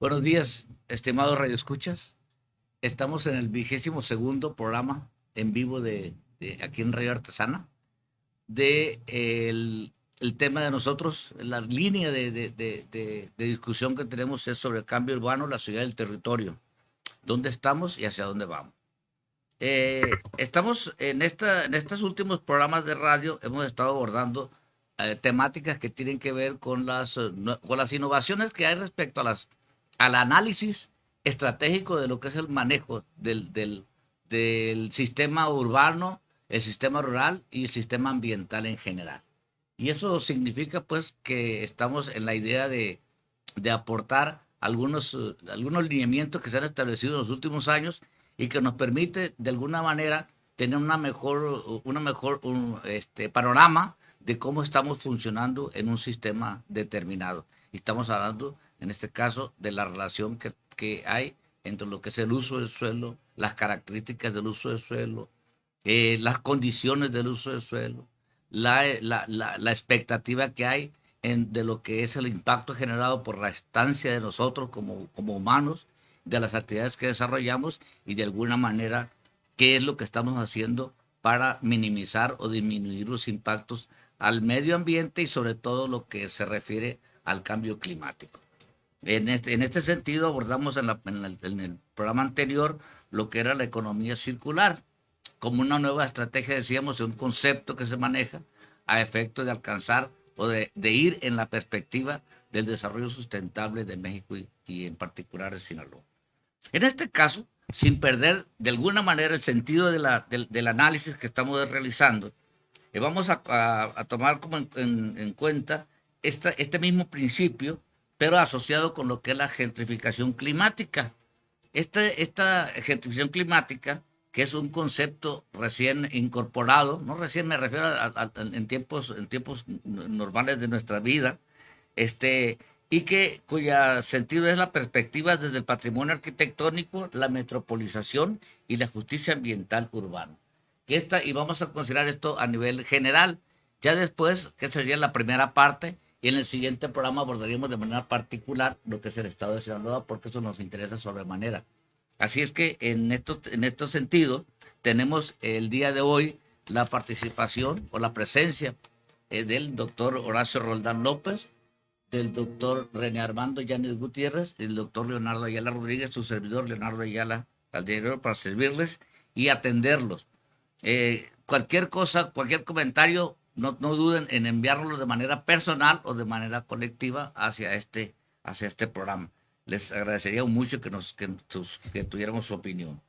Buenos días, estimados radioescuchas. Estamos en el 22º programa en vivo de aquí en Radio Artesana de el tema de nosotros, la línea de discusión que tenemos es sobre el cambio urbano, la ciudad y el territorio. ¿Dónde estamos y hacia dónde vamos? Estamos en estos últimos programas de radio, hemos estado abordando temáticas que tienen que ver con con las innovaciones que hay respecto al análisis estratégico de lo que es el manejo del sistema urbano, el sistema rural y el sistema ambiental en general. Y eso significa pues que estamos en la idea de aportar algunos lineamientos que se han establecido en los últimos años y que nos permite de alguna manera tener un panorama de cómo estamos funcionando en un sistema determinado. Y estamos hablando, en este caso, de la relación que hay entre lo que es el uso del suelo, las características del uso del suelo, las condiciones del uso del suelo, la expectativa que hay de lo que es el impacto generado por la estancia de nosotros como humanos, de las actividades que desarrollamos y de alguna manera qué es lo que estamos haciendo para minimizar o disminuir los impactos al medio ambiente y sobre todo lo que se refiere al cambio climático. En este sentido abordamos en el programa anterior lo que era la economía circular, como una nueva estrategia, decíamos, un concepto que se maneja a efecto de alcanzar o de ir en la perspectiva del desarrollo sustentable de México y en particular de Sinaloa. En este caso, sin perder de alguna manera el sentido del análisis que estamos realizando, vamos a tomar como en cuenta este mismo principio, pero asociado con lo que es la gentrificación climática. Esta gentrificación climática, que es un concepto recién incorporado, no recién me refiero en tiempos normales de nuestra vida, este, y cuya sentido es la perspectiva desde el patrimonio arquitectónico, la metropolización y la justicia ambiental urbana. Y vamos a considerar esto a nivel general. Ya después, que sería la primera parte, y en el siguiente programa abordaríamos de manera particular lo que es el estado de Sinaloa, porque eso nos interesa sobremanera. Así es que en estos sentidos, tenemos el día de hoy la participación o la presencia del doctor Horacio Roldán López, del doctor René Armando Yáñez Gutiérrez, el doctor Leonardo Ayala Rodríguez, su servidor Leonardo Ayala Calderero, para servirles y atenderlos. Cualquier cosa, cualquier comentario, no duden en enviarlo de manera personal o de manera colectiva hacia este programa. Les agradecería mucho que tuviéramos su opinión.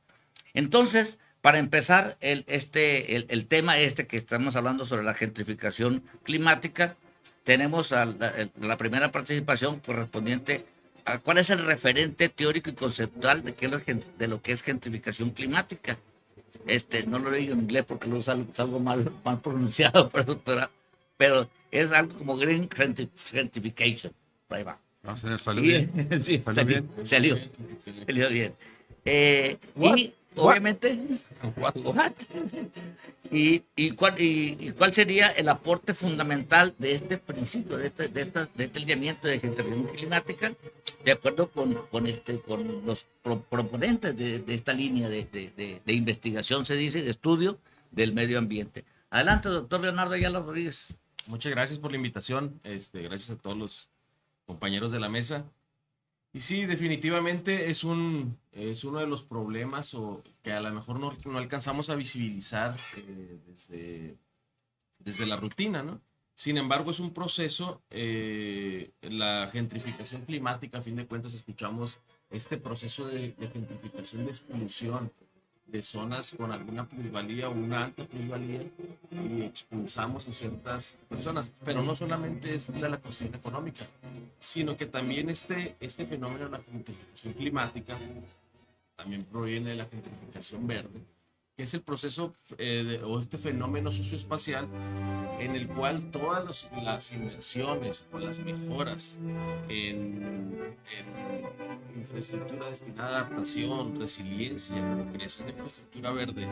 Entonces, para empezar, el tema que estamos hablando sobre la gentrificación climática, tenemos la primera participación correspondiente a cuál es el referente teórico y conceptual de lo que es gentrificación climática. No lo digo en inglés porque lo salgo mal pronunciado, pero es algo como green gentrification. Ahí va. O sea, salió Y, bien. sí, Salió bien. salió bien. What? Y What? obviamente, What? what? ¿Y cuál sería el aporte fundamental de este principio, de este lineamiento de gentrificación climática, de acuerdo con los proponentes de esta línea de investigación, se dice, de estudio del medio ambiente? Adelante, doctor Leonardo Ayala Rodríguez. Muchas gracias por la invitación. Gracias a todos los compañeros de la mesa. Y sí, definitivamente es uno de los problemas que a lo mejor no alcanzamos a visibilizar desde la rutina, ¿no? Sin embargo, es un proceso, la gentrificación climática, a fin de cuentas, escuchamos este proceso de gentrificación, de exclusión de zonas con alguna plusvalía o una alta plusvalía y expulsamos a ciertas personas. Pero no solamente es de la cuestión económica, sino que también este fenómeno de la gentrificación climática también proviene de la gentrificación verde, que es el proceso o este fenómeno socioespacial en el cual todas las inversiones o las mejoras en infraestructura destinada a adaptación, resiliencia, la creación de infraestructura verde,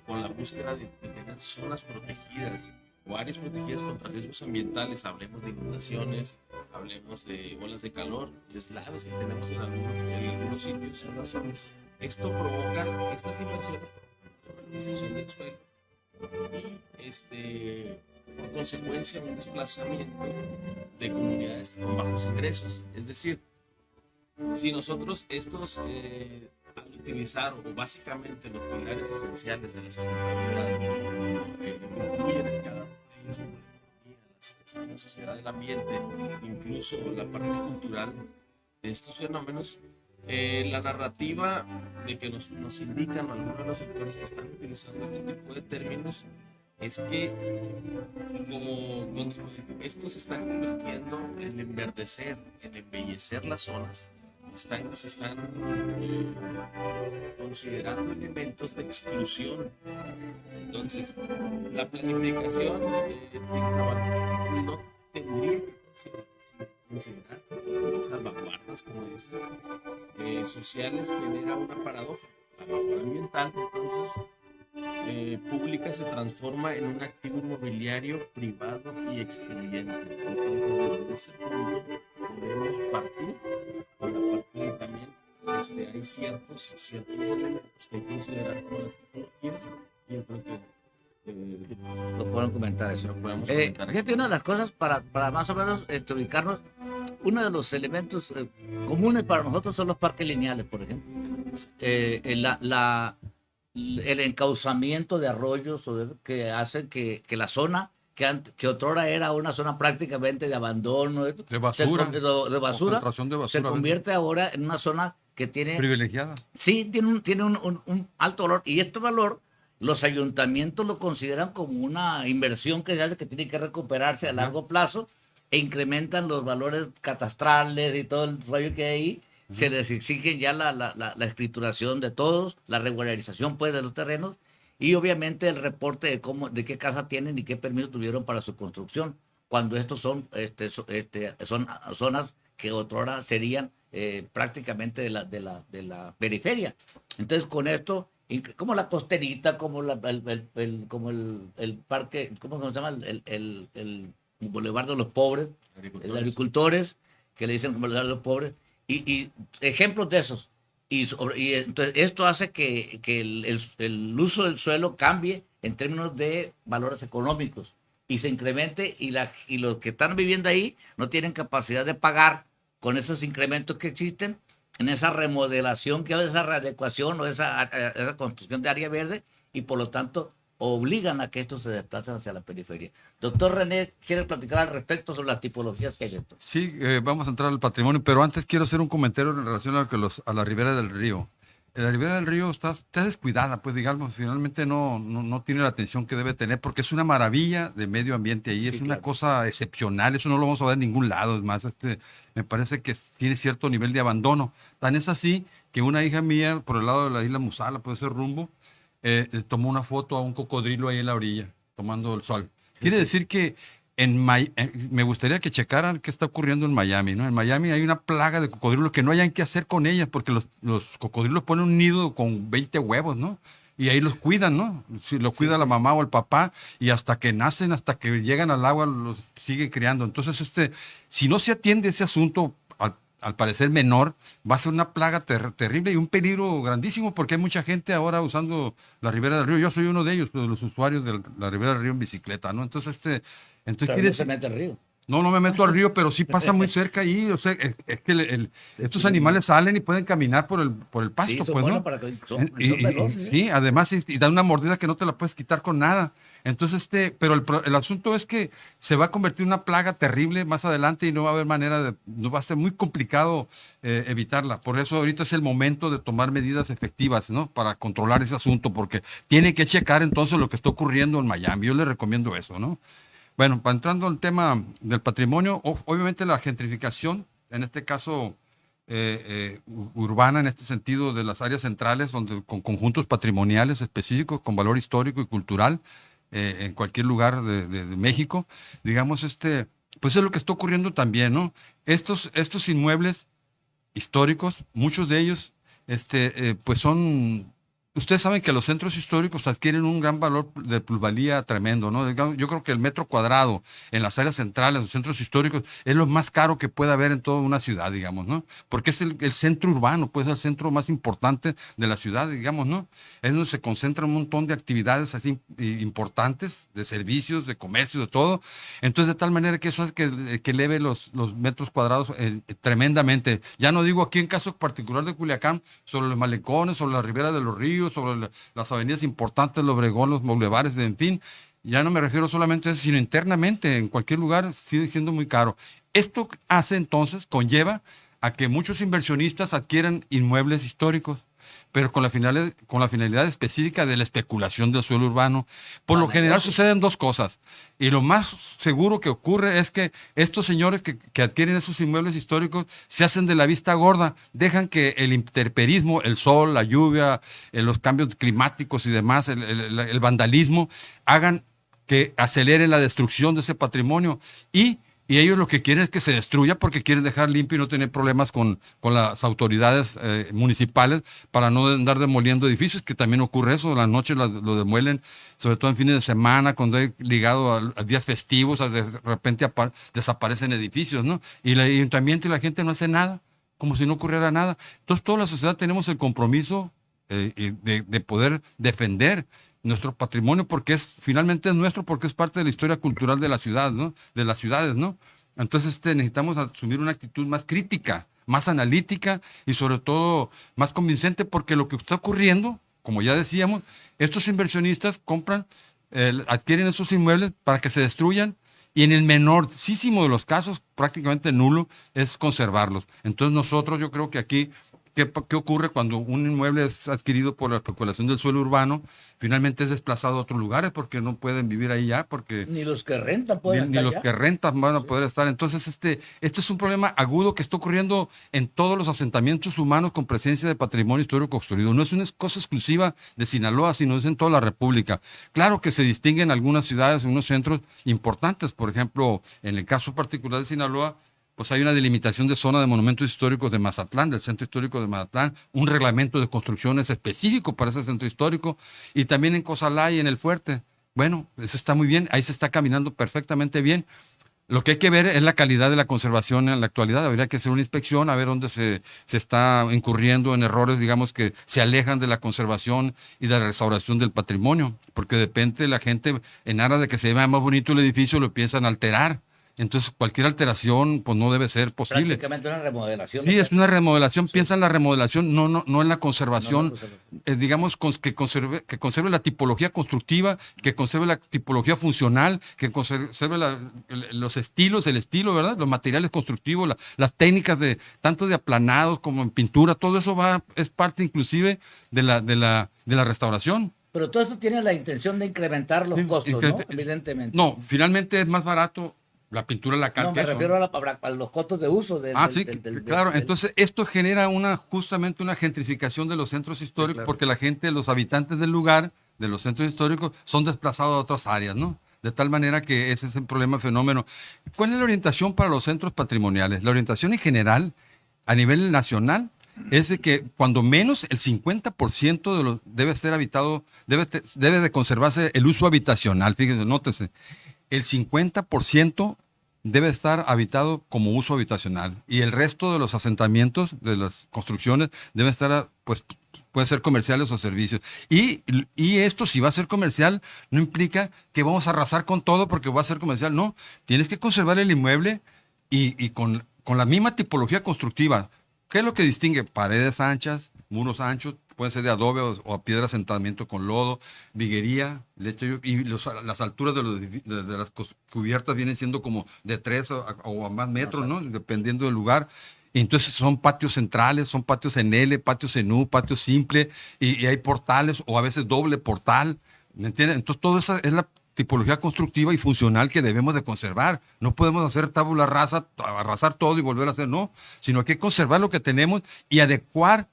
con la búsqueda de tener zonas protegidas o áreas protegidas contra riesgos ambientales, hablemos de inundaciones, hablemos de olas de calor, deslaves que tenemos en algunos sitios. Esto provoca estas invasiones, urbanización del suelo y por consecuencia un desplazamiento de comunidades con bajos ingresos. Es decir, si nosotros al utilizar o básicamente los pilares esenciales de la sustentabilidad influyen en cada uno de ellos, como la economía, la sociedad, el ambiente, incluso la parte cultural de estos fenómenos, la narrativa de que nos indican algunos de los sectores que están utilizando este tipo de términos es que como con estos se están convirtiendo en enverdecer, en embellecer las zonas, se están considerando elementos de exclusión. Entonces, la planificación no tendría que considerar las salvaguardas, como dicen, sociales, genera una paradoja. La mejora ambiental, entonces, pública se transforma en un activo inmobiliario privado y excluyente. Entonces, desde ese punto podemos partir con la parte de también hay ciertos elementos que hay que considerar como las tecnologías, y yo creo que lo pueden comentar eso. lo podemos comentar aquí. Fíjate, una de las cosas para más o menos ubicarnos, uno de los elementos comunes para nosotros son los parques lineales, por ejemplo. El encauzamiento de arroyos que hacen que la zona que otrora era una zona prácticamente de abandono, De basura. de basura, Concentración de basura, se convierte ahora en una zona que tiene, privilegiada. sí, tiene un alto valor, y este valor los ayuntamientos lo consideran como una inversión que se hace, que tiene que recuperarse a largo plazo, e incrementan los valores catastrales y todo el rollo que hay ahí. Se les exige ya la escrituración de todos, la regularización pues de los terrenos, y obviamente el reporte de qué casa tienen y qué permiso tuvieron para su construcción, cuando estos son zonas que otrora serían prácticamente de la periferia. Entonces, con esto, como la costerita, como el parque, ¿cómo se llama? El Boulevard de los Pobres, los agricultores, que le dicen como el Boulevard de los Pobres, y ejemplos de esos. Y entonces esto hace que el uso del suelo cambie en términos de valores económicos y se incremente, y los que están viviendo ahí no tienen capacidad de pagar con esos incrementos que existen en esa remodelación, que es esa readecuación o esa construcción de área verde, y por lo tanto obligan a que estos se desplacen hacia la periferia. Doctor René, ¿quiere platicar al respecto sobre las tipologías que hay dentro? Sí, vamos a entrar al patrimonio, pero antes quiero hacer un comentario en relación a la ribera del río. La ribera del río está descuidada, pues digamos, finalmente no tiene la atención que debe tener, porque es una maravilla de medio ambiente ahí, es una cosa excepcional, eso no lo vamos a ver en ningún lado. Es más, me parece que tiene cierto nivel de abandono. Tan es así que una hija mía, por el lado de la isla Musala, puede ser Rumbo, tomó una foto a un cocodrilo ahí en la orilla, tomando el sol. Quiere decir que me gustaría que checaran qué está ocurriendo en Miami, ¿no? En Miami hay una plaga de cocodrilos que no hayan qué hacer con ellas, porque los cocodrilos ponen un nido con 20 huevos, ¿no? Y ahí los cuidan, ¿no? Si lo cuida la mamá o el papá, y hasta que nacen, hasta que llegan al agua, los siguen criando. Entonces, si no se atiende ese asunto, al parecer menor, va a ser una plaga terrible y un peligro grandísimo, porque hay mucha gente ahora usando la ribera del río. Yo soy uno de ellos, de los usuarios de la ribera del río en bicicleta, ¿no? Entonces, Pero quiere no se decir, mete al río. no me meto al río, pero sí pasa muy cerca ahí. O sea, es que estos animales salen y pueden caminar por el pasto, Sí, son pues, buenos ¿no? para que son Y- veloces, sí, además, y dan una mordida que no te la puedes quitar con nada. Entonces, pero el asunto es que se va a convertir en una plaga terrible más adelante, y no va a haber no va a ser muy complicado evitarla. Por eso ahorita es el momento de tomar medidas efectivas, ¿no? Para controlar ese asunto, porque tiene que checar entonces lo que está ocurriendo en Miami. Yo le recomiendo eso, ¿no? Bueno, entrando al tema del patrimonio, obviamente la gentrificación, en este caso urbana, en este sentido de las áreas centrales, con conjuntos patrimoniales específicos, con valor histórico y cultural, en cualquier lugar de México, digamos, pues es lo que está ocurriendo también, ¿no? Estos inmuebles históricos, muchos de ellos, pues son ustedes saben que los centros históricos adquieren un gran valor de plusvalía tremendo, ¿no? Yo creo que el metro cuadrado en las áreas centrales, los centros históricos, es lo más caro que puede haber en toda una ciudad, digamos, ¿no? Porque es el centro urbano, pues el centro más importante de la ciudad, digamos, ¿no? Es donde se concentra un montón de actividades así importantes, de servicios, de comercio, de todo. Entonces, de tal manera que eso hace que eleve los metros cuadrados tremendamente. Ya no digo aquí en caso particular de Culiacán, sobre los malecones, sobre la ribera de los ríos, sobre las avenidas importantes, los Obregón, los bulevares, en fin. Ya no me refiero solamente a eso, sino internamente, en cualquier lugar sigue siendo muy caro. Esto hace entonces, conlleva a que muchos inversionistas adquieran inmuebles históricos, pero con la finalidad específica de la especulación del suelo urbano. Por lo general suceden dos cosas, y lo más seguro que ocurre es que estos señores que adquieren esos inmuebles históricos se hacen de la vista gorda, dejan que el intemperismo, el sol, la lluvia, los cambios climáticos y demás, el vandalismo, hagan que aceleren la destrucción de ese patrimonio, y ellos lo que quieren es que se destruya porque quieren dejar limpio y no tener problemas con las autoridades municipales para no andar demoliendo edificios, que también ocurre eso, la noche lo demuelen, sobre todo en fines de semana, cuando hay ligado a días festivos, de repente desaparecen edificios, ¿no? Y el ayuntamiento y la gente no hace nada, como si no ocurriera nada. Entonces toda la sociedad tenemos el compromiso de poder defender nuestro patrimonio, porque finalmente es nuestro, porque es parte de la historia cultural de la ciudad, ¿no? De las ciudades, ¿no? Entonces necesitamos asumir una actitud más crítica, más analítica y sobre todo más convincente, porque lo que está ocurriendo, como ya decíamos, estos inversionistas compran, adquieren esos inmuebles para que se destruyan, y en el menorcísimo de los casos, prácticamente nulo, es conservarlos. Entonces nosotros, yo creo que aquí, ¿qué ocurre cuando un inmueble es adquirido por la especulación del suelo urbano? Finalmente es desplazado a otros lugares porque no pueden vivir ahí ya, porque Ni los que rentan pueden ni estar los ya. que rentan van a poder estar. Entonces, este es un problema agudo que está ocurriendo en todos los asentamientos humanos con presencia de patrimonio histórico construido. No es una cosa exclusiva de Sinaloa, sino es en toda la República. Claro que se distinguen algunas ciudades, unos centros importantes. Por ejemplo, en el caso particular de Sinaloa, pues hay una delimitación de zona de monumentos históricos de Mazatlán, del centro histórico de Mazatlán, un reglamento de construcciones específico para ese centro histórico, y también en Cozalá y en el Fuerte. Bueno, eso está muy bien, ahí se está caminando perfectamente bien. Lo que hay que ver es la calidad de la conservación en la actualidad. Habría que hacer una inspección a ver dónde se está incurriendo en errores, digamos, que se alejan de la conservación y de la restauración del patrimonio, porque de repente la gente, en aras de que se vea más bonito el edificio, lo piensan alterar. Entonces, cualquier alteración, pues no debe ser posible. Prácticamente una remodelación. Sí, es una remodelación. Sí. Piensa en la remodelación, no en la conservación. No, Digamos, que conserve la tipología constructiva, que conserve la tipología funcional, que conserve los estilos, el estilo, ¿verdad? Los materiales constructivos, las técnicas tanto de aplanados como en pintura, todo eso es parte inclusive de la restauración. Pero todo esto tiene la intención de incrementar los costos, ¿no? Evidentemente. No, finalmente es más barato la pintura, la cal. No, me refiero a los costos de uso. Claro. Entonces, esto genera justamente una gentrificación de los centros históricos, sí, claro, porque la gente, los habitantes del lugar, de los centros históricos, son desplazados a otras áreas, ¿no? De tal manera que ese es el problema, fenómeno. ¿Cuál es la orientación para los centros patrimoniales? La orientación en general, a nivel nacional, es de que cuando menos el 50% debe ser habitado, debe de conservarse el uso habitacional. Fíjense, nótese. El 50% debe estar habitado como uso habitacional, y el resto de los asentamientos, de las construcciones, deben estar, pues, pueden ser comerciales o servicios. Y esto, si va a ser comercial, no implica que vamos a arrasar con todo porque va a ser comercial. No, tienes que conservar el inmueble y con la misma tipología constructiva. ¿Qué es lo que distingue? Paredes anchas, muros anchos, pueden ser de adobe o a piedra, asentamiento con lodo, viguería, leche, y las alturas de las cubiertas vienen siendo como de 3 o a más metros, ¿no? Dependiendo del lugar. Y entonces son patios centrales, son patios en L, patios en U, patios simple, y hay portales o a veces doble portal, ¿me entiendes? Entonces todo eso es la tipología constructiva y funcional que debemos de conservar. No podemos hacer tabula rasa, arrasar todo y volver a hacer, no, sino que hay que conservar lo que tenemos y adecuar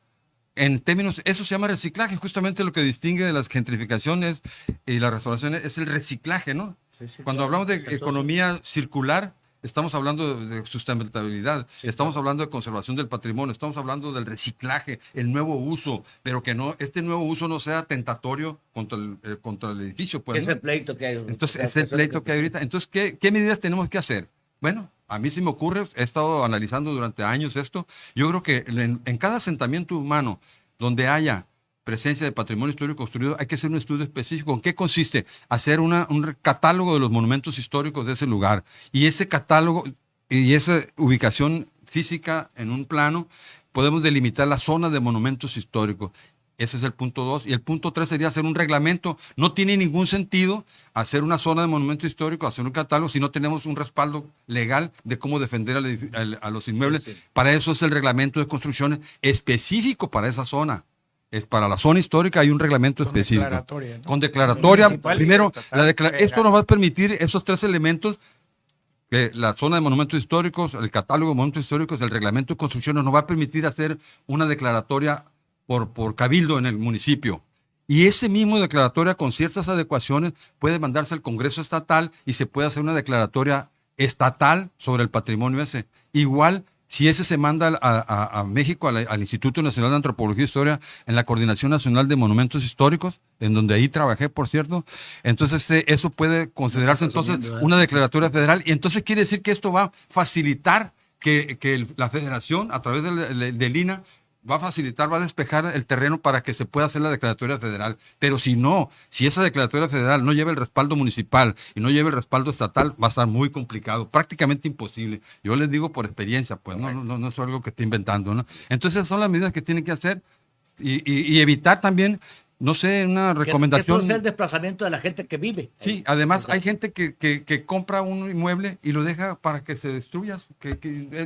en términos, eso se llama reciclaje. Justamente lo que distingue de las gentrificaciones y las restauraciones es el reciclaje, ¿no? Sí, Cuando hablamos de economía circular, estamos hablando de sustentabilidad, estamos hablando de conservación del patrimonio, estamos hablando del reciclaje, el nuevo uso, pero que no, este nuevo uso no sea tentatorio contra el edificio. Pues, Es ¿no? el pleito que hay. Entonces, es el pleito que hay ahorita. Entonces, ¿qué medidas tenemos que hacer? Bueno, a mí sí me ocurre, he estado analizando durante años esto. Yo creo que en cada asentamiento humano donde haya presencia de patrimonio histórico construido, hay que hacer un estudio específico. ¿En qué consiste? Hacer un catálogo de los monumentos históricos de ese lugar. Y ese catálogo y esa ubicación física en un plano, podemos delimitar la zona de monumentos históricos. Ese es el punto 2. Y el punto 3 sería hacer un reglamento. No tiene ningún sentido hacer una zona de monumento histórico, hacer un catálogo, si no tenemos un respaldo legal de cómo defender a los inmuebles. Sí, sí. Para eso es el reglamento de construcciones específico para esa zona. Es para la zona histórica hay un reglamento específico. Declaratoria, ¿no? Con declaratoria. Primero, esto nos va a permitir esos 3 elementos. Que la zona de monumentos históricos, el catálogo de monumentos históricos, el reglamento de construcciones nos va a permitir hacer una declaratoria por cabildo en el municipio. Y ese mismo declaratoria con ciertas adecuaciones puede mandarse al Congreso Estatal y se puede hacer una declaratoria estatal sobre el patrimonio ese. Igual, si ese se manda a México, al Instituto Nacional de Antropología e Historia, en la Coordinación Nacional de Monumentos Históricos, en donde ahí trabajé, por cierto, entonces eso puede considerarse entonces una declaratoria federal. Y entonces quiere decir que esto va a facilitar que la federación, a través del INAH, va a facilitar, va a despejar el terreno para que se pueda hacer la declaratoria federal. Pero si no, si esa declaratoria federal no lleva el respaldo municipal y no lleva el respaldo estatal, va a estar muy complicado, prácticamente imposible. Yo les digo por experiencia, pues no es algo que esté inventando, ¿no? Entonces son las medidas que tienen que hacer y evitar también, no sé, una recomendación. Que es el desplazamiento de la gente que vive. Sí, además hay gente que compra un inmueble y lo deja para que se destruya,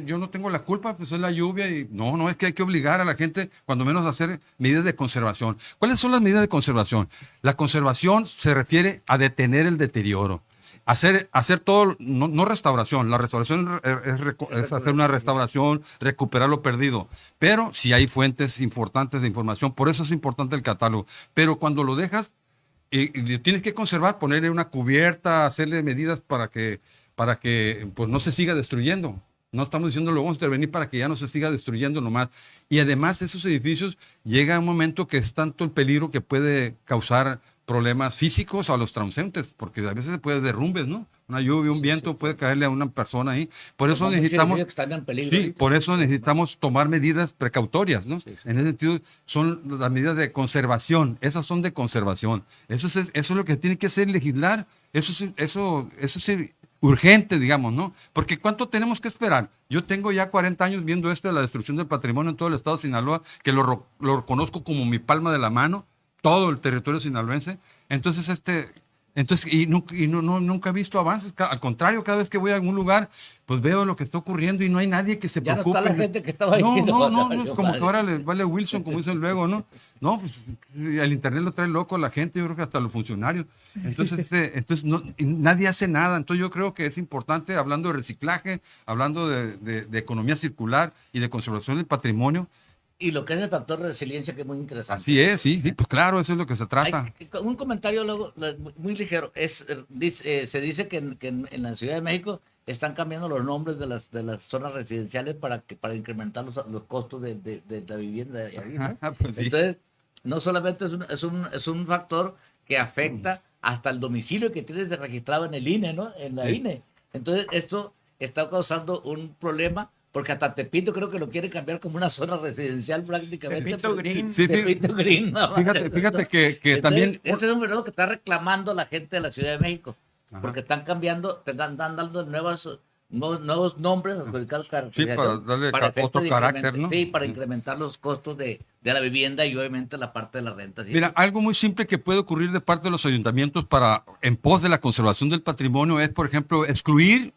yo no tengo la culpa, pues es la lluvia y no, es que hay que obligar a la gente, cuando menos, a hacer medidas de conservación. ¿Cuáles son las medidas de conservación? La conservación se refiere a detener el deterioro. Hacer todo, no restauración. La restauración es hacer una restauración, recuperar lo perdido. Pero si hay fuentes importantes de información, por eso es importante el catálogo. Pero cuando lo dejas, tienes que conservar, ponerle una cubierta, hacerle medidas para que pues, no se siga destruyendo. No estamos diciendo lo vamos a intervenir para que ya no se siga destruyendo nomás. Y además esos edificios llega un momento que es tanto el peligro que puede causar problemas físicos a los transeúntes, porque a veces se puede derrumbes, ¿no? Una lluvia, un viento puede caerle a una persona ahí. Por eso necesitamos tomar medidas precautorias, ¿no? Sí. En ese sentido, son las medidas de conservación. Esas son de conservación. Eso es lo que tiene que hacer legislar. Eso es urgente, digamos, ¿no? Porque ¿cuánto tenemos que esperar? Yo tengo ya 40 años viendo esto de la destrucción del patrimonio en todo el estado de Sinaloa, que lo reconozco como mi palma de la mano, todo el territorio sinaloense. Entonces, nunca he visto avances. Al contrario, cada vez que voy a algún lugar, pues veo lo que está ocurriendo y no hay nadie que se preocupe. Ya no está la gente que estaba ahí. No, es como que ahora les vale Wilson, como dicen luego, ¿no? No, pues el internet lo trae loco a la gente, yo creo que hasta los funcionarios. Entonces nadie hace nada. Entonces yo creo que es importante, hablando de reciclaje, hablando de economía circular y de conservación del patrimonio. Y lo que es el factor de resiliencia, que es muy interesante. Así es, sí, pues claro, eso es lo que se trata. Un comentario luego muy ligero. Se dice que en la Ciudad de México están cambiando los nombres de las zonas residenciales para incrementar los costos de la vivienda. Pues sí. Entonces, no solamente es un factor que afecta hasta el domicilio que tienes registrado en el INE, ¿no? En la INE. Entonces, esto está causando un problema, porque hasta Tepito creo que lo quiere cambiar como una zona residencial prácticamente. Tepito Green. Sí, Tepito Green. ¿No? Fíjate que entonces, también... Ese es un fenómeno que está reclamando la gente de la Ciudad de México. Ajá. Porque están cambiando, están dando nuevos nombres. Sí, para darle otro carácter, ¿no? Sí, para incrementar los costos de la vivienda y obviamente la parte de la renta. ¿Sí? Mira, algo muy simple que puede ocurrir de parte de los ayuntamientos en pos de la conservación del patrimonio es, por ejemplo, excluir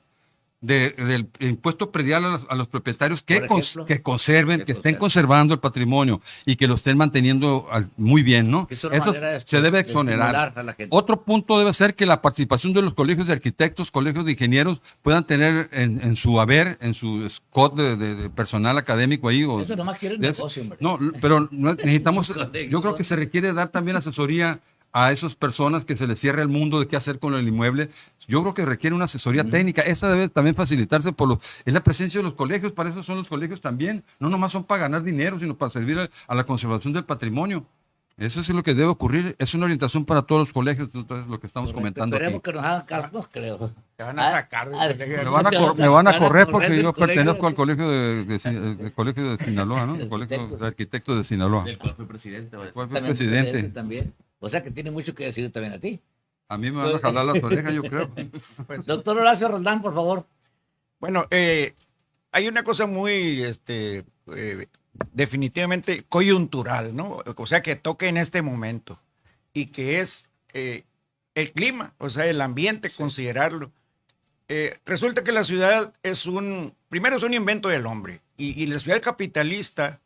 del impuesto predial a los propietarios que estén conservando el patrimonio y que lo estén manteniendo muy bien, ¿no? Esto se debe exonerar. Otro punto debe ser que la participación de los colegios de arquitectos, colegios de ingenieros puedan tener en su haber, en su SCOT de personal académico ahí. Eso nomás quieren negocio, hombre. No, pero necesitamos, yo creo que se requiere dar también asesoría a esas personas que se les cierra el mundo de qué hacer con el inmueble. Yo creo que requiere una asesoría técnica. Esa debe también facilitarse es la presencia de los colegios. Para eso son los colegios también. No nomás son para ganar dinero, sino para servir a la conservación del patrimonio. Eso es lo que debe ocurrir. Es una orientación para todos los colegios. Entonces, lo que estamos comentando Esperemos aquí. que nos hagan caso, creo. Te van a sacar del colegio. Me van a correr porque del yo colegio pertenezco al colegio de Sinaloa, ¿no? El colegio de arquitectos de Sinaloa. Del cual fue presidente. ¿Vale? ¿Cuál fue También presidente? también. O sea que tiene mucho que decir también a ti. A mí me van a jalar las orejas, yo creo. Doctor Horacio Roldán, por favor. Bueno, hay una cosa muy definitivamente coyuntural, ¿no? O sea, que toca en este momento y que es el clima, o sea, el ambiente, considerarlo. Resulta que la ciudad primero es un invento del hombre y la ciudad capitalista,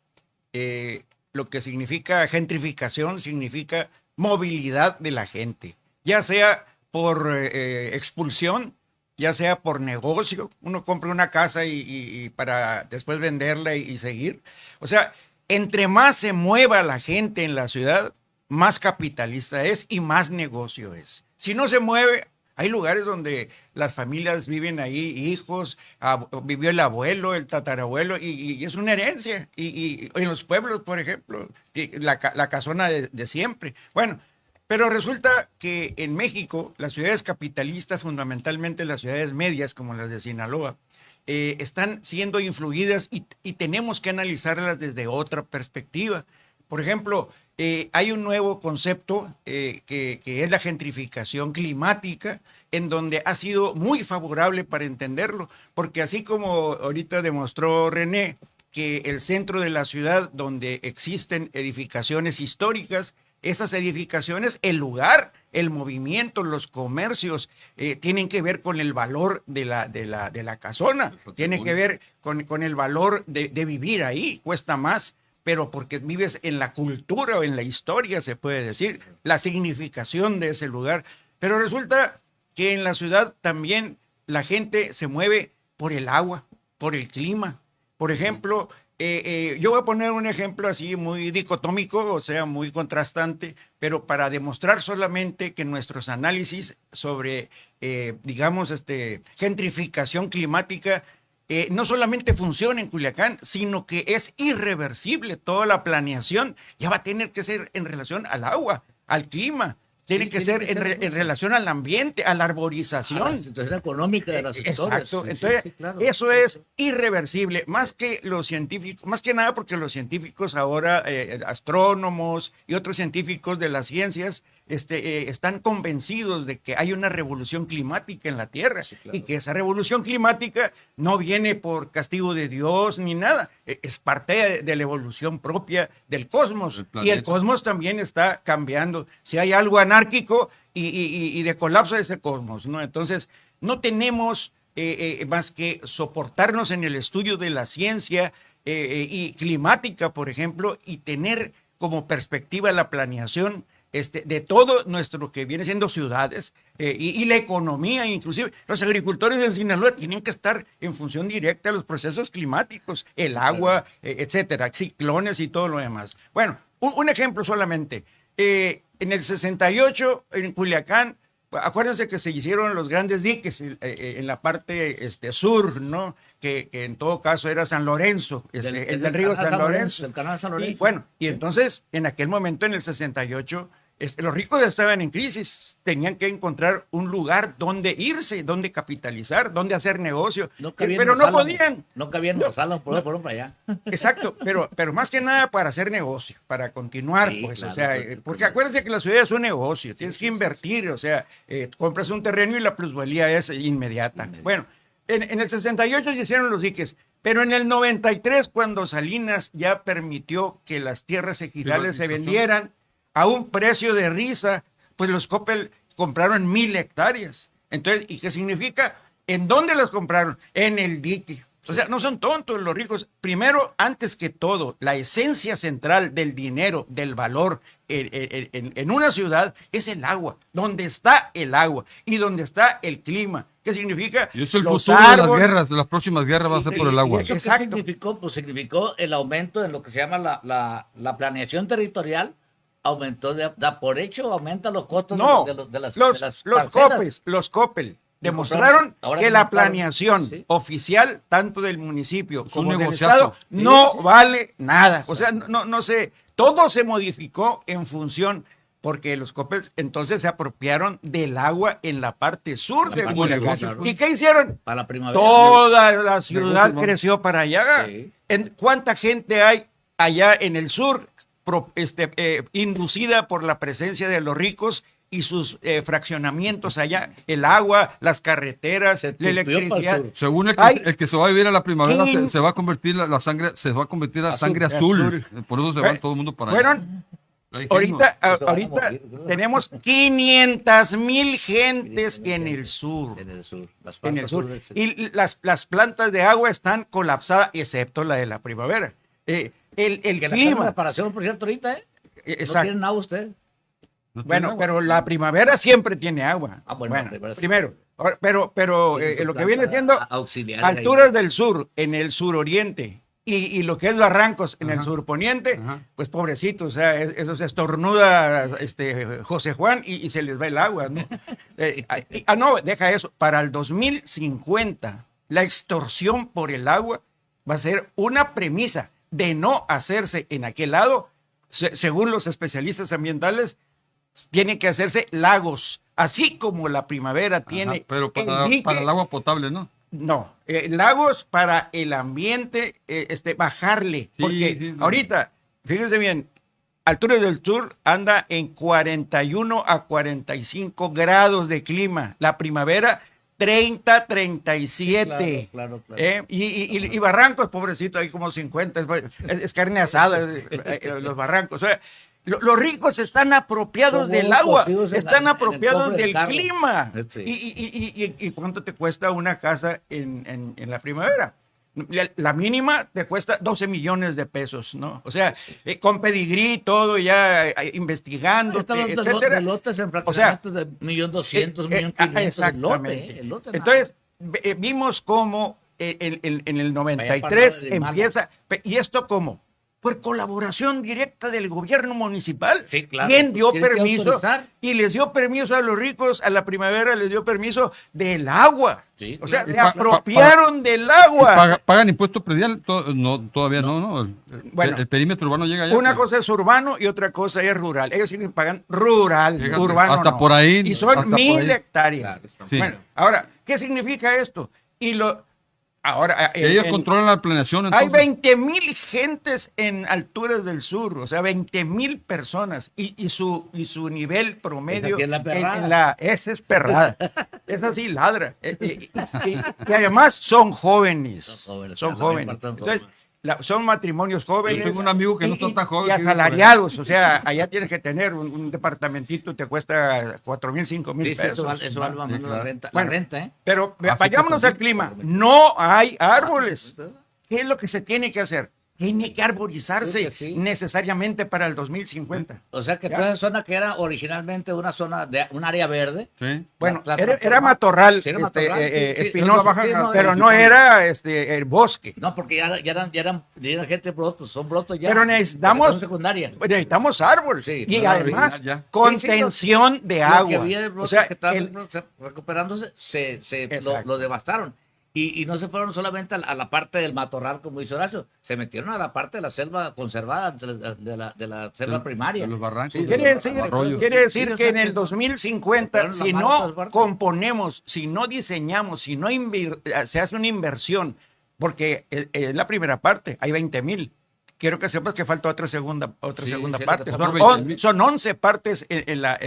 lo que significa gentrificación, significa movilidad de la gente, ya sea por expulsión, ya sea por negocio. Uno compra una casa y para después venderla y seguir. O sea, entre más se mueva la gente en la ciudad, más capitalista es y más negocio es. Si no se mueve, hay lugares donde las familias viven ahí, hijos, vivió el abuelo, el tatarabuelo, y es una herencia. Y en los pueblos, por ejemplo, la casona de siempre. Bueno, pero resulta que en México, las ciudades capitalistas, fundamentalmente las ciudades medias, como las de Sinaloa, están siendo influidas y tenemos que analizarlas desde otra perspectiva. Por ejemplo, hay un nuevo concepto que es la gentrificación climática, en donde ha sido muy favorable para entenderlo, porque así como ahorita demostró René, que el centro de la ciudad donde existen edificaciones históricas, esas edificaciones, el lugar, el movimiento, los comercios, tienen que ver con el valor de la casona, tienen que ver con el valor de vivir ahí, cuesta más, pero porque vives en la cultura o en la historia, se puede decir, la significación de ese lugar. Pero resulta que en la ciudad también la gente se mueve por el agua, por el clima. Por ejemplo, yo voy a poner un ejemplo así muy dicotómico, o sea, muy contrastante, pero para demostrar solamente que nuestros análisis sobre, digamos, gentrificación climática no solamente funciona en Culiacán, sino que es irreversible. Toda la planeación ya va a tener que ser en relación al agua, al clima. Tiene que ser en relación al ambiente, a la arborización. A la situación económica de los sectores. Exacto. Sí, Entonces, sí, claro. eso es irreversible, más que los científicos, más que nada porque los científicos ahora, astrónomos y otros científicos de las ciencias, están convencidos de que hay una revolución climática en la Tierra, Sí, claro. y que esa revolución climática no viene por castigo de Dios ni nada, es parte de la evolución propia del cosmos, Del y planeta. el cosmos también está cambiando. Si hay algo anárquico y de colapso de ese cosmos, ¿no? Entonces, no tenemos más que soportarnos en el estudio de la ciencia y climática, por ejemplo, y tener como perspectiva la planeación de todo nuestro que viene siendo ciudades y la economía, inclusive los agricultores de Sinaloa tienen que estar en función directa a los procesos climáticos, el agua, etcétera, ciclones y todo lo demás. Bueno, un ejemplo solamente. En el 68, en Culiacán, acuérdense que se hicieron los grandes diques en la parte sur, ¿no? Que en todo caso era San Lorenzo, el del río San Lorenzo. El canal San Lorenzo. Y bueno, y entonces en aquel momento, en el 68, los ricos estaban en crisis, tenían que encontrar un lugar donde irse, donde capitalizar, donde hacer negocio, pero no podían. No cabían los álamos por para allá. Exacto, pero más que nada para hacer negocio, para continuar, Sí, pues, claro, o sea, pues, porque acuérdense que la ciudad es un negocio, tienes que invertir, o sea, compras un terreno y la plusvalía es inmediata. Bueno, en el 68 se hicieron los diques, pero en el 93, cuando Salinas ya permitió que las tierras ejidales se vendieran a un precio de risa, pues los Coppel compraron 1,000 hectáreas. Entonces, ¿y qué significa? ¿En dónde las compraron? En el dique. O sea, no son tontos los ricos. Primero, antes que todo, la esencia central del dinero, del valor en una ciudad es el agua. Donde está el agua y donde está el clima. ¿Qué significa? Y eso es el Los futuro de las árboles. guerras, de las próximas guerras va a ser por el agua. ¿Y eso qué Exacto. significó? Pues significó el aumento de lo que se llama la planeación territorial aumentó, da por hecho, aumenta los costos No, de las los parcelas. los COPEL demostraron ahora que que la compraron, planeación sí. oficial, tanto del municipio Es un como del negociazo. Estado, Sí, no sí. vale nada. O sea, no sé, todo se modificó en función, porque los COPEL entonces se apropiaron del agua en la parte sur La de parte Culiacán. sur, claro. ¿Y qué hicieron? Para la primavera. Toda la ciudad urbano. creció para allá. Sí. ¿Cuánta gente hay allá en el sur inducida por la presencia de los ricos y sus fraccionamientos allá? El agua, las carreteras, Se la tupió para el electricidad. sur. Según Hay el que se va a vivir a la primavera, ¿quién? se va a convertir la sangre, se va a convertir a Azul. sangre azul. Azul. Por eso se Eh, van todo el mundo para allá. Fueron Lo dijimos. ahorita, van a ahorita morir, ¿no? tenemos 500,000 gentes en el sur. En el sur. Las En el partes sur. sur Y las plantas de agua están colapsadas, excepto la de la primavera. El que la están en clima. reparación, por cierto, ahorita, ¿eh? No Exacto. tienen agua usted. ¿No tiene Bueno, agua? pero la primavera siempre tiene agua. Ah, bueno, la primavera sí. primero. Ahora, pero lo que viene siendo auxiliares ahí. alturas del sur, en el suroriente, y lo que es Barrancos, en el Ajá. surponiente, Ajá. pues pobrecito, o sea, eso se estornuda José Juan y se les va el agua, ¿no? No, deja eso. Para el 2050, la extorsión por el agua va a ser una premisa de no hacerse en aquel lado, según los especialistas ambientales, tienen que hacerse lagos, así como la primavera Ajá, tiene pero el para dique. el agua potable, ¿no? No, lagos para el ambiente, bajarle, Sí, porque sí, no. ahorita, fíjense bien, alturas del sur anda en 41 a 45 grados de clima, la primavera 30, 37. Claro. Y Barrancos, pobrecito, hay como 50, es carne asada, los Barrancos. O sea, los ricos están apropiados Son del huevos agua, cocidos en están la- en el apropiados cofre del del carro. clima. Sí. ¿Y cuánto te cuesta una casa en la primavera? La mínima te cuesta 12 millones de pesos, ¿no? O sea, con pedigrí, todo ya investigando, Están los etcétera. de lotes en O sea, fraccionamientos de 1.200.000, 1.500.000 el lote, exactamente. el lote nada Entonces, vimos cómo en el 93 Vaya para empieza, ¿y esto cómo? Por colaboración directa del gobierno municipal. Sí, claro. ¿Quién dio Tiene que permiso? autorizar. Y les dio permiso a los ricos, a la primavera les dio permiso del agua. Sí, O sea, claro. se apropiaron del agua. ¿Pagan impuesto predial? No, todavía no. Bueno, el perímetro urbano llega allá. Una pues. cosa es urbano y otra cosa es rural. Ellos sí que pagan rural, Fíjate, urbano hasta no. por ahí, Y son hasta por 1,000 ahí. hectáreas. Claro, sí. Bueno, ahora, ¿qué significa esto? Ahora, Ellos controlan la planeación. hay Entonces. 20,000 gentes en alturas del sur, o sea, 20,000 personas y su nivel promedio. Esa sí es la perrada. Esa es perrada. Esa sí ladra. Y además son jóvenes. Son jóvenes, Son también jóvenes. partan Entonces, jóvenes. son matrimonios jóvenes. Yo tengo un amigo que no está tan joven, Y que vive por asalariados, o sea, allá tienes que tener un departamentito, te cuesta 4,000, 5,000 Sí, sí, pesos. eso vale más o menos claro. la renta. Bueno, la renta, ¿eh? Pero Así vayámonos que al clima. No hay árboles. ¿Qué es lo que se tiene que hacer? Tiene que arborizarse Creo que sí. necesariamente para el 2050. O sea que Ya. toda esa zona que era originalmente una zona de un área verde. Sí. Bueno, la era transformó. matorral, Sí, era matorral, sí, sí. espinoso, Baja pero no era el bosque. No, porque ya eran gente brotos, son brotos ya. Pero necesitamos- Vegetación secundaria. Necesitamos árbol Sí, y no, además ya. contención de Lo que agua. había de O brotes sea, que estaban recuperándose, Exacto. lo devastaron. Y no se fueron solamente a la parte del matorral, como dice Horacio, se metieron a la parte de la selva conservada, de la selva primaria. de los barrancos, Sí, de Quiere los decir, arroyos. Sí, que en o sea, el 2050, Pero si la mano todas no partes. componemos, si no diseñamos, si no se hace una inversión, porque es la primera parte, hay 20,000. Quiero que sepas que falta otra segunda Sí, parte. le Son, falta 20,000. son 11 partes en las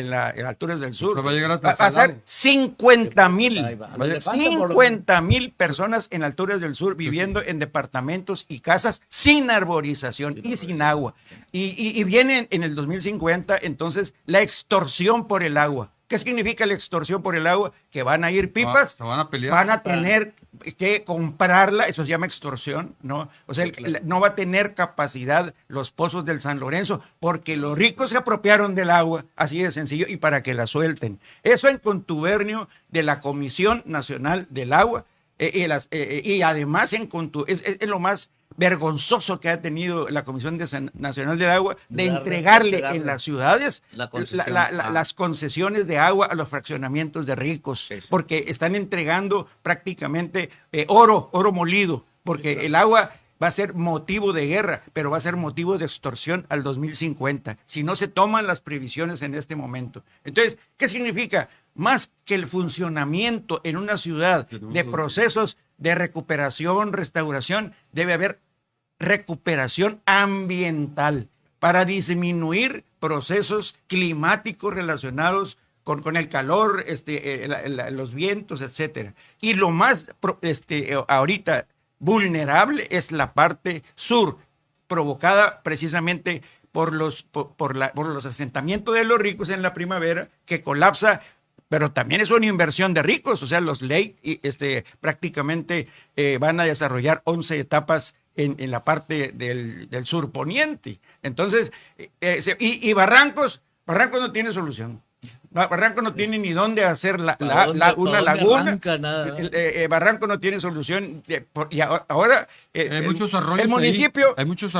alturas del sur. Pero va a llegar hasta Va a ser Salado. 50,000. Ahí va. Vaya, Le falta por lo- 50,000 personas en alturas del sur viviendo en departamentos y casas sin arborización y sin agua. Y viene en el 2050 entonces la extorsión por el agua. ¿Qué significa la extorsión por el agua? Que van a ir pipas, Se van a pelear. van a tener que comprarla, eso se llama extorsión, ¿no? O sea, no va a tener capacidad los pozos del San Lorenzo, porque los ricos se apropiaron del agua, así de sencillo, y para que la suelten. Eso en contubernio de la Comisión Nacional del Agua, y además es lo más vergonzoso que ha tenido la Comisión Nacional del Agua de Darle- entregarle entregarle en las ciudades la concesión. las concesiones de agua a los fraccionamientos de ricos, Sí, sí. porque están entregando prácticamente oro molido, porque el agua va a ser motivo de guerra, pero va a ser motivo de extorsión al 2050, si no se toman las previsiones en este momento. Entonces, ¿qué significa? Más que el funcionamiento en una ciudad de procesos de recuperación, restauración, debe haber recuperación ambiental para disminuir procesos climáticos relacionados con el calor, los vientos, etcétera. Y lo más ahorita vulnerable es la parte sur, provocada precisamente por los asentamientos de los ricos en la primavera, que colapsa, pero también es una inversión de ricos. O sea, los Ley prácticamente van a desarrollar 11 etapas en la parte del sur poniente. Entonces, Barrancos no tiene solución. Barranco no tiene ni dónde hacer una laguna. Arranca nada? Barranco no tiene solución. Y ahora Hay muchos arroyos. el municipio. Hay muchos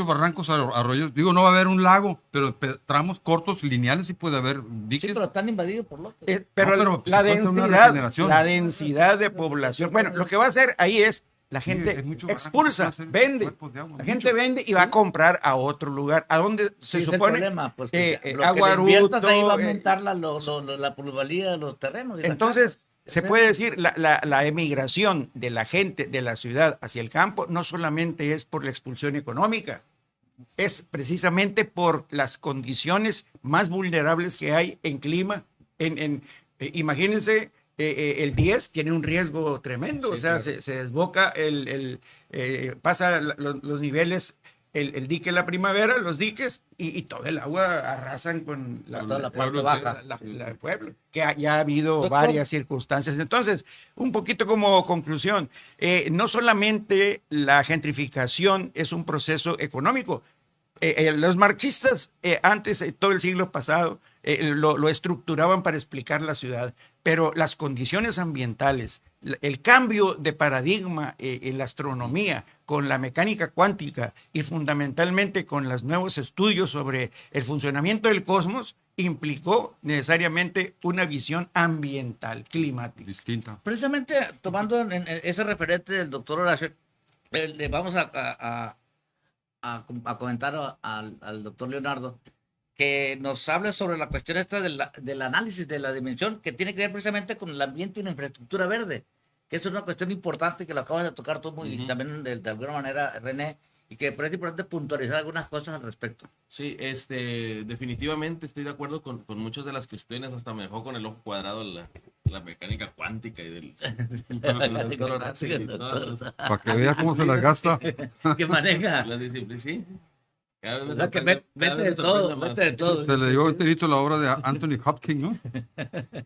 barrancos, arroyos. Digo, no va a haber un lago, pero tramos cortos, lineales, sí puede haber Sí, diques. pero están invadidos por locos. Pero No, pero la se puede hacer una densidad, regeneración. la densidad de población. Bueno, lo que va a hacer ahí es la Sí, gente hay mucho barranco que expulsa, puede hacer vende. cuerpos de agua, La gente mucho. vende y va a comprar a otro lugar, a donde se Sí, es el supone problema, pues, que lo que le Aguaruto. inviertas ahí va a aumentar la plusvalía de los terrenos. y las Entonces, casas. se Ese- puede decir, la emigración de la gente de la ciudad hacia el campo no solamente es por la expulsión económica, es precisamente por las condiciones más vulnerables que hay en clima. Imagínense, el 10 tiene un riesgo tremendo, Sí, o sea, claro. se desboca, pasa los niveles, el dique en la primavera, los diques, y todo el agua arrasan con Toda la parte pueblo baja. el pueblo, que ya ha habido Doctor. varias circunstancias. Entonces, un poquito como conclusión, no solamente la gentrificación es un proceso económico. Los marxistas antes, todo el siglo pasado, lo estructuraban para explicar la ciudad, pero las condiciones ambientales, el cambio de paradigma en la astronomía con la mecánica cuántica y fundamentalmente con los nuevos estudios sobre el funcionamiento del cosmos, implicó necesariamente una visión ambiental, climática. Distinta. Precisamente tomando en ese referente del doctor Horacio, le vamos a comentar al doctor Leonardo que nos hable sobre la cuestión esta del análisis de la dimensión que tiene que ver precisamente con el ambiente y la infraestructura verde, que es una cuestión importante que lo acabas de tocar tú muy también de alguna manera, René, y que parece importante puntualizar algunas cosas al respecto. Sí, definitivamente estoy de acuerdo con muchas de las cuestiones, hasta me dejó con el ojo cuadrado la mecánica cuántica y del doctor Horacio y todas Para que veas cómo se las gasta. que maneja. las disciplinas, sí. Cada vez O me sea, que sorprende- mete cada vez de me todo, sorprende más. mete de todo. Se le dio enterito la obra de Anthony Hopkins, ¿no?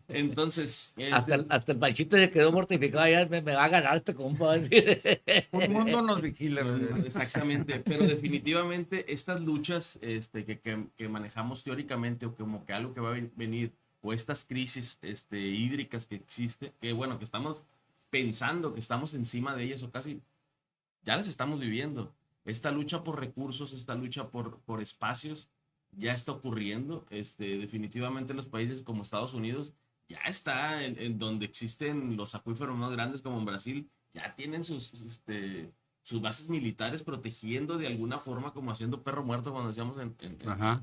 Entonces, Hasta el Panchito se quedó mortificado, ya me va a ganar este compa. va a decir. Un mundo nos vigila. exactamente, pero definitivamente estas luchas que manejamos teóricamente o como que algo que va a venir o estas crisis hídricas que existe, que bueno, que estamos pensando que estamos encima de ellas o casi ya las estamos viviendo. Esta lucha por recursos, esta lucha por espacios ya está ocurriendo. Definitivamente los países como Estados Unidos ya está en donde existen los acuíferos más grandes como en Brasil, ya tienen sus bases militares protegiendo de alguna forma, como haciendo perro muerto cuando decíamos Ajá.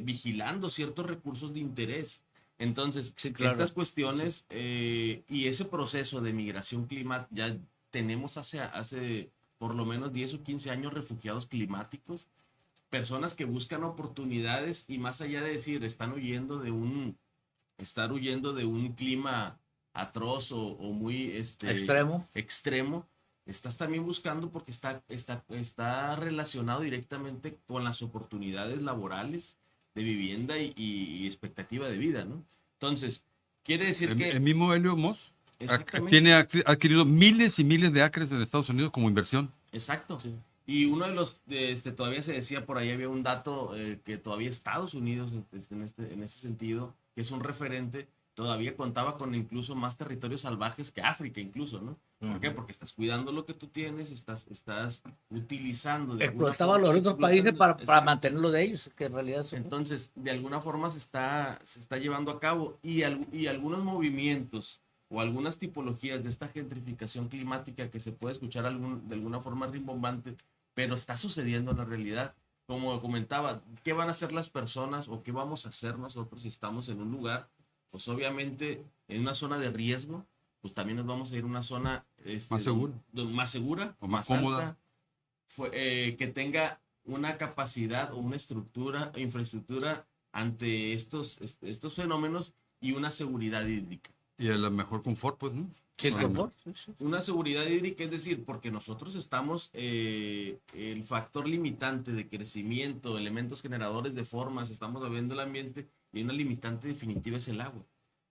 vigilando ciertos recursos de interés. Entonces, Sí, claro. estas cuestiones y ese proceso de migración climática, ya tenemos hace por lo menos 10 o 15 años refugiados climáticos, personas que buscan oportunidades y más allá de decir, estar huyendo de un clima atroz o muy extremo, estás también buscando porque está relacionado directamente con las oportunidades laborales de vivienda y expectativa de vida, ¿no? Entonces, quiere decir que... El mismo Helio Moss Exactamente. ha adquirido miles y miles de acres en Estados Unidos como inversión. Exacto. Y uno de los, todavía se decía por ahí, había un dato que todavía Estados Unidos, en este sentido, que es un referente, todavía contaba con incluso más territorios salvajes que África incluso, ¿no? ¿Por qué? Porque estás cuidando lo que tú tienes, estás utilizando de alguna Explotaba a forma, los otros países para exacto. mantenerlo de ellos, que en realidad son... Entonces, de alguna forma se está llevando a cabo y algunos movimientos o algunas tipologías de esta gentrificación climática que se puede escuchar de alguna forma rimbombante, pero está sucediendo en la realidad. Como comentaba, ¿qué van a hacer las personas o qué vamos a hacer nosotros si estamos en un lugar? Pues obviamente en una zona de riesgo, pues también nos vamos a ir a una zona Más segura. más segura, O más cómoda. alta, que tenga una capacidad o una infraestructura ante estos fenómenos y una seguridad hídrica. Y el mejor confort, pues, ¿no? Sí, Exacto. confort, sí. Una seguridad hídrica, es decir, porque nosotros estamos, el factor limitante de crecimiento, elementos generadores de formas, estamos viendo el ambiente y una limitante definitiva es el agua.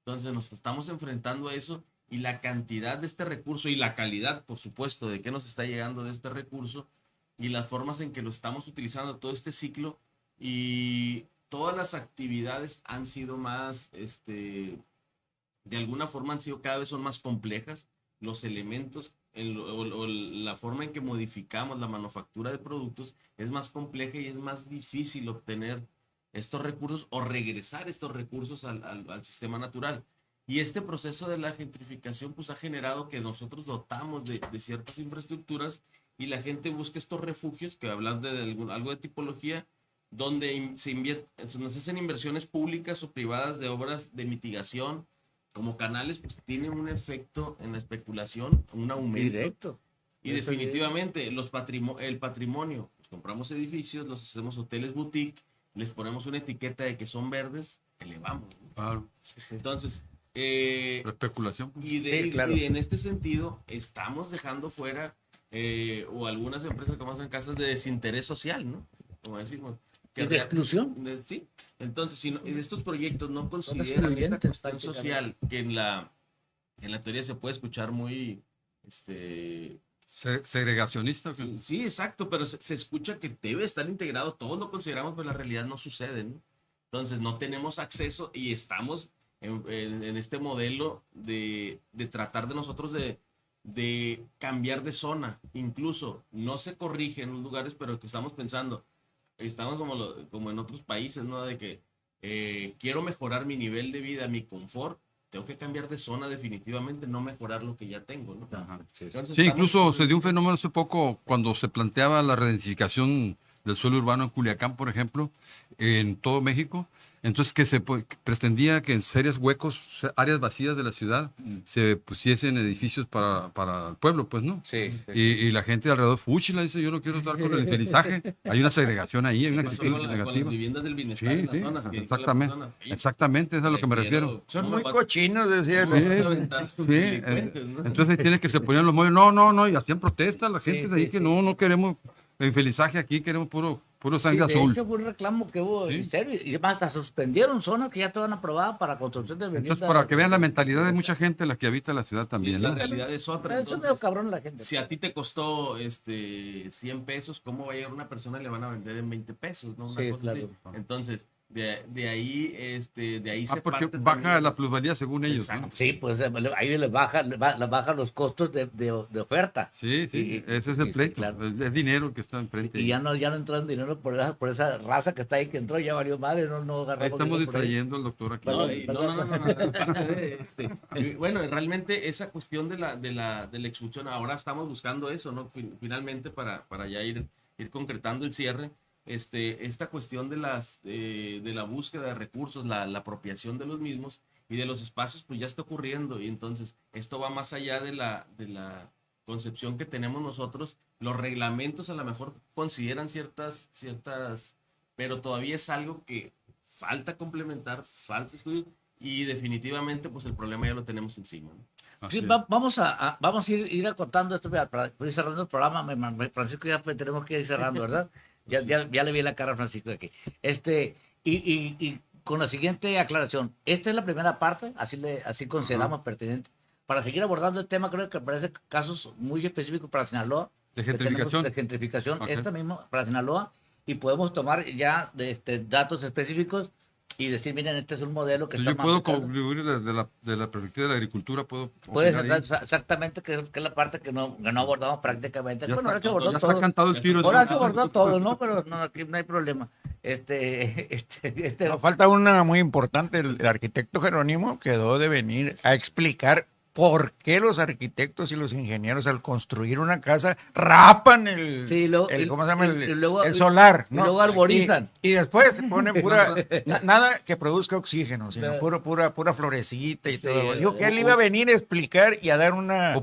Entonces nos estamos enfrentando a eso y la cantidad de este recurso y la calidad, por supuesto, de qué nos está llegando de este recurso y las formas en que lo estamos utilizando todo este ciclo y todas las actividades han sido más, de alguna forma han sido cada vez son más complejas, los elementos o la forma en que modificamos la manufactura de productos es más compleja y es más difícil obtener estos recursos o regresar estos recursos al sistema natural. Y este proceso de la gentrificación pues ha generado que nosotros dotamos de ciertas infraestructuras y la gente busca estos refugios, que hablan de algo de tipología, donde se hacen inversiones públicas o privadas de obras de mitigación, como canales, pues tienen un efecto en la especulación, un aumento. Directo. Y Eso definitivamente el patrimonio, pues compramos edificios, los hacemos hoteles boutique, les ponemos una etiqueta de que son verdes, elevamos, ¿no? Claro. Entonces, La especulación. Pues. y claro. y en este sentido, estamos dejando fuera, o algunas empresas como hacen casas de desinterés social, ¿no? Como decimos. ¿Y de exclusión? Sí. Entonces, si estos proyectos no Son consideran esta excluyentes, cuestión social, que en la teoría se puede escuchar muy, Segregacionista. sí, exacto, pero se escucha que debe estar integrado, todos lo consideramos, pero la realidad no sucede, ¿no? Entonces no tenemos acceso y estamos en este modelo de tratar de nosotros de cambiar de zona, incluso no se corrige en los lugares, pero que estamos pensando, estamos como en otros países, ¿no? De que quiero mejorar mi nivel de vida, mi confort, tengo que cambiar de zona definitivamente, no mejorar lo que ya tengo, ¿no? Ajá, sí. Entonces, Sí, estamos- incluso se dio un fenómeno hace poco cuando se planteaba la redensificación del suelo urbano en Culiacán, por ejemplo, en todo México. Entonces que que pretendía que en serios huecos, áreas vacías de la ciudad, se pusiesen edificios para el pueblo, pues, ¿no? Sí, Y la gente alrededor, fúchila, dice, yo no quiero estar con el infelizaje. Hay una segregación ahí, hay una pasó actitud con las negativa. viviendas del bienestar Sí, en las sí, zonas, que dijo la exactamente, persona, "Oye, exactamente, es a lo que me quiero- refiero. Son ¿cómo muy vas- cochinos, decía. cómo Sí, vas a aventar tus sí, delincuentes, no?" entonces tiene que se ponían los móviles, no, y hacían protestas la Sí, gente de ahí sí, que sí. no queremos infelizaje aquí, queremos puro Sí, sangre de azul. hecho, fue un reclamo que hubo Sí. en serio. Y además, hasta suspendieron zonas que ya estaban aprobadas para construcción de viviendas. Entonces, para que vean la mentalidad de mucha gente la que habita la ciudad Sí, también, la ¿no? realidad es otra. Eso es medio Entonces, cabrón la gente. si a ti te costó 100 pesos, ¿cómo va a llegar una persona y le van a vender en 20 pesos? ¿No? Una Sí, cosa claro. así. Entonces, de ahí Ah, se porque parte baja también. la plusvalía según ellos, ¿no? Exacto. Sí, pues ahí les baja los costos de oferta. Sí, Y- ese es y- el sí, pleito. claro. Es dinero el que está enfrente. Y ya no entró en dinero por esa raza que está ahí que entró, ya valió madre, no agarramos Ahí estamos dinero por ahí. distrayendo al doctor aquí. No, Perdón. aparte de, bueno, realmente esa cuestión de la expulsión, ahora estamos buscando eso, ¿no? Finalmente para ya ir concretando el cierre, esta cuestión de la búsqueda de recursos, la apropiación de los mismos y de los espacios, pues ya está ocurriendo y entonces esto va más allá de la concepción que tenemos nosotros. Los reglamentos a lo mejor consideran ciertas, pero todavía es algo que falta complementar, falta estudio y definitivamente pues el problema ya lo tenemos encima, ¿no? Sí, Así es. vamos a ir acotando esto para ir cerrando el programa. Francisco, ya tenemos que ir cerrando, ¿verdad? Ya le vi la cara a Francisco aquí. Y con la siguiente aclaración, esta es la primera parte, así consideramos pertinente. Para seguir abordando el tema, creo que aparecen casos muy específicos para Sinaloa. De que tenemos gentrificación. De gentrificación, Ok. esta misma para Sinaloa, y podemos tomar ya datos específicos y decir, miren, este es un modelo que Yo estamos puedo aplicando. contribuir de la perspectiva de la agricultura, puedo Puedes opinar ahí. exactamente, que es la parte que no abordamos prácticamente. Ya Bueno, está, Horacio abordó ya está todo. cantado el tiro. Horacio abordó todo, ¿no? Pero no, aquí no hay problema. Nos falta una muy importante. El arquitecto Jerónimo quedó de venir a explicar por qué los arquitectos y los ingenieros al construir una casa rapan Sí, luego- ¿cómo se llama? y luego- El solar, y ¿no? luego arborizan. Y después se ponen pura, nada que produzca oxígeno, sino pura florecita y Sí, todo. Dijo que él iba a venir a explicar y a dar una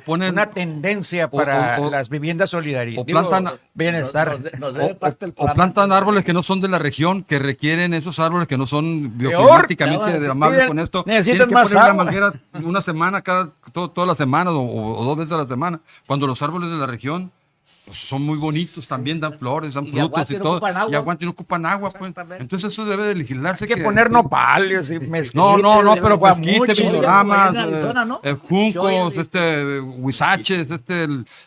tendencia para o- las viviendas solidarias. o plantan- bienestar. Nos debe parte del O programa. plantan árboles que no son de la región, que requieren esos árboles que no son Peor, bioclimáticamente ya va, amables piden- con esto. necesitan Tienen que más poner agua. una manguera una semana, todas las semanas o 2 veces a la semana. Cuando los árboles de la región pues, son muy bonitos, también dan flores, dan Y frutos aguantan, y no todo. ocupan agua. Y aguantan y no ocupan agua. Pues. Exactamente. Entonces eso debe de legislarse. Hay que poner nopales y mezquite. No, pero guamuchi. mezquite, Oiga, pinoramas, como ahí en Arizona, ¿no? juncos, Choyas, huizaches,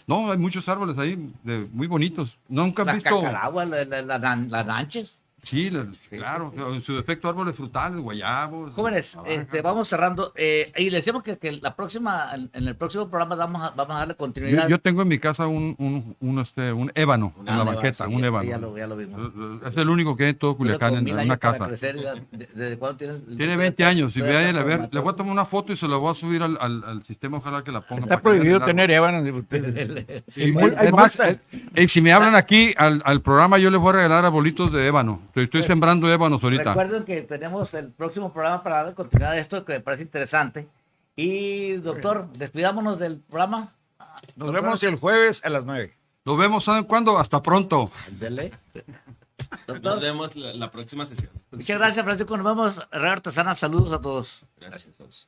no, hay muchos árboles ahí muy bonitos. Nunca has Las visto. cacaraguas, las nanches. Sí, claro, en su defecto árboles frutales, guayabos. Jóvenes, naranjas. vamos cerrando. Y le decimos que en el próximo programa vamos a darle continuidad. Yo tengo en mi casa un ébano en la ébano, banqueta, sí, un sí, ébano. ya lo vimos. Es el único que hay en todo Tiene Culiacán como en 1000 una años para casa. crecer, ¿desde cuándo tiene? Tiene 20 años. Si Todavía ve, está le formato. voy a tomar una foto y se la voy a subir al sistema, ojalá que la pongan. Está para que vean prohibido el árbol. tener ébanos de ustedes. Es más, si me hablan aquí al programa, yo les voy a regalar arbolitos de ébano. Estoy sembrando ébanos ahorita. Recuerden que tenemos el próximo programa para darle continuidad a esto que me parece interesante. Y doctor, despidámonos del programa. Nos vemos el jueves a las 9. Nos vemos, ¿saben cuándo? Hasta pronto. Dele. Nos Doctor, vemos la próxima sesión. muchas gracias, Francisco. Nos vemos. Herrera Artesana, saludos a todos. Gracias a todos.